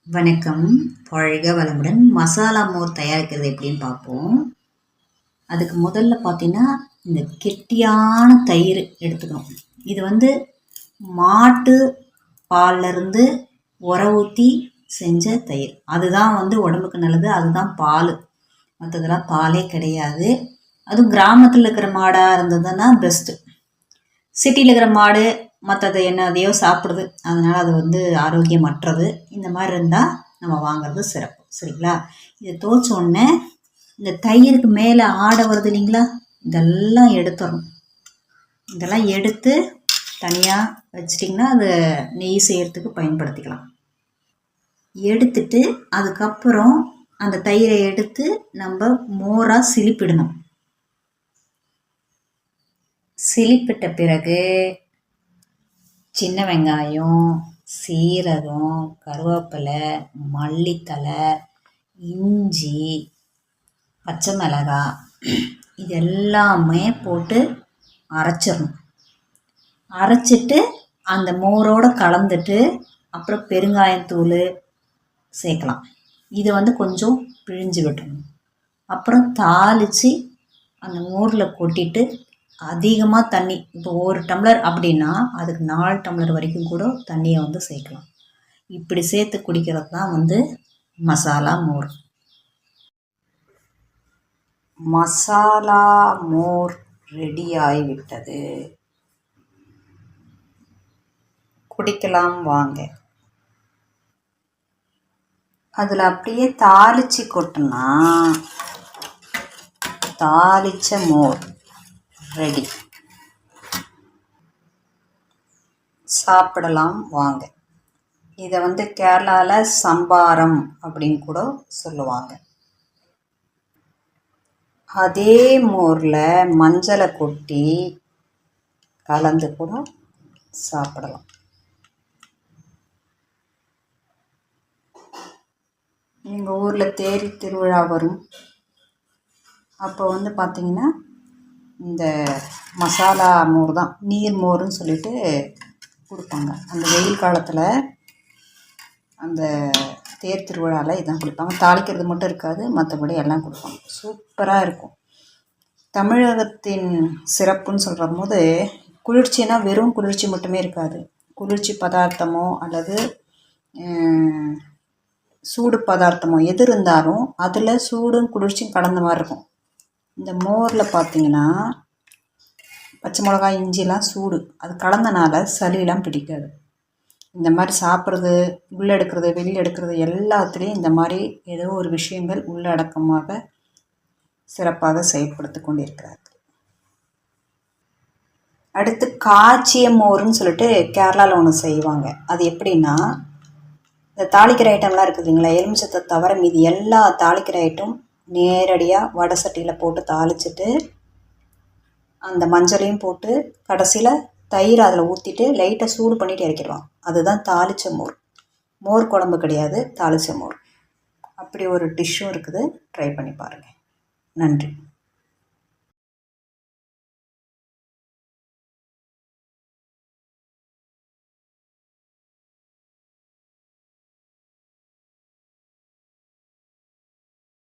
வணக்கம். வாழ்க வளமுடன். மசாலா மோர் தயாரிக்கிறது எப்படின்னு பார்ப்போம். அதுக்கு முதல்ல பார்த்தீங்கன்னா, இந்த கெட்டியான தயிர் எடுத்துக்கணும். இது மாட்டு பால்லேருந்து உர ஊற்றி செஞ்ச தயிர். அதுதான் உடம்புக்கு நல்லது. அதுதான் பால். மற்றதெல்லாம் பாலே கிடையாது. அதுவும் கிராமத்தில் இருக்கிற மாடாக இருந்ததுன்னா பெஸ்ட்டு. சிட்டியில் இருக்கிற மாடு மற்றது என்னதையோ சாப்பிடுது, அதனால் அது ஆரோக்கியமற்றது. இந்த மாதிரி இருந்தால் நம்ம வாங்கிறது சிறப்பு. சரிங்களா? இதை தோய்ச்ச உடனே இந்த தயிருக்கு மேலே ஆடை வருது இல்லைங்களா, இதெல்லாம் எடுத்துடணும். இதெல்லாம் எடுத்து தனியாக வச்சிட்டிங்கன்னா அது நெய் செய்கிறதுக்கு பயன்படுத்திக்கலாம். எடுத்துட்டு அதுக்கப்புறம் அந்த தயிரை எடுத்து நம்ம மோராக சிலிப்பிடணும். சிலிப்பிட்ட பிறகு சின்ன வெங்காயம், சீரகம், கருவேப்பிலை, மல்லித்தழை, இஞ்சி, பச்சை மிளகாய் இது எல்லாமே போட்டு அரைச்சிடணும். அரைச்சிட்டு அந்த மோரோடு கலந்துட்டு அப்புறம் பெருங்காயத்தூள் சேர்க்கலாம். இதை கொஞ்சம் பிழிஞ்சு விட்டணும். அப்புறம் தாளித்து அந்த மோரில் கொட்டிட்டு அதிகமாக தண்ணி, இப்போ 1 டம்ளர் அப்படின்னா அதுக்கு 4 டம்ளர் வரைக்கும் கூட தண்ணியை சேர்க்கலாம். இப்படி சேர்த்து குடிக்கிறது தான் மசாலா மோர். மசாலா மோர் ரெடி ஆகிவிட்டது. குடிக்கலாம் வாங்க. அதில் அப்படியே தாளித்து கொட்டினா தாளித்த மோர் ரெடி. சாப்பிடலாம் வாங்க. இதை கேரளாவில் சம்பாரம் அப்படின்னு கூட சொல்லுவாங்க. அதே மோரில் மஞ்சளை கொட்டி கலந்து கூட சாப்பிடலாம். எங்கள் ஊரில் தேரி திருவிழா வரும். அப்போ பார்த்திங்கன்னா இந்த மசாலா மோர் தான், நீர் மோர்னு சொல்லிட்டு கொடுப்பாங்க. அந்த வெயில் காலத்தில் அந்த தேர் திருவிழாவில் இதான் கொடுப்பாங்க. தாளிக்கிறது மட்டும் இருக்காது, மற்றபடி எல்லாம் கொடுப்பாங்க. சூப்பராக இருக்கும். தமிழகத்தின் சிறப்புன்னு சொல்கிற போது குளிர்ச்சினா வெறும் குளிர்ச்சி மட்டுமே இருக்காது. குளிர்ச்சி பதார்த்தமோ அல்லது சூடு பதார்த்தமோ எது இருந்தாலும் அதில் சூடும் குளிர்ச்சியும் கலந்த மாதிரி இருக்கும். இந்த மோரில் பார்த்திங்கன்னா பச்சை மிளகாய், இஞ்சிலாம் சூடு, அது கலந்தனால சளியெல்லாம் பிடிக்காது. இந்த மாதிரி சாப்பிட்றது, உள்ளே எடுக்கிறது, வெளியே எடுக்கிறது எல்லாத்துலேயும் இந்த மாதிரி ஏதோ ஒரு விஷயங்கள் உள்ளடக்கமாக சிறப்பாக செயல்படுத்தி கொண்டிருக்கிறார்கள். அடுத்து காய்ச்சிய மோர்னு சொல்லிட்டு கேரளாவில் ஒன்று செய்வாங்க. அது எப்படின்னா, இந்த தாளிக்கிற ஐட்டம்லாம் இருக்குது இல்லைங்களா, எலுமிச்சத்தை தவிர மீதி எல்லா தாளிக்கிற ஐட்டம் நேரடியாக வடை சட்டியில் போட்டு தாளிச்சிட்டு அந்த மஞ்சளையும் போட்டு கடைசியில் தயிர் அதில் ஊற்றிட்டு லைட்டாக சூடு பண்ணிவிட்டு இறக்கிடுவான். அதுதான் தாளித்த மோர். மோர் குழம்பு கிடையாது, தாளித்த மோர். அப்படி ஒரு டிஷ்ஷும் இருக்குது. ட்ரை பண்ணி பாருங்கள். நன்றி.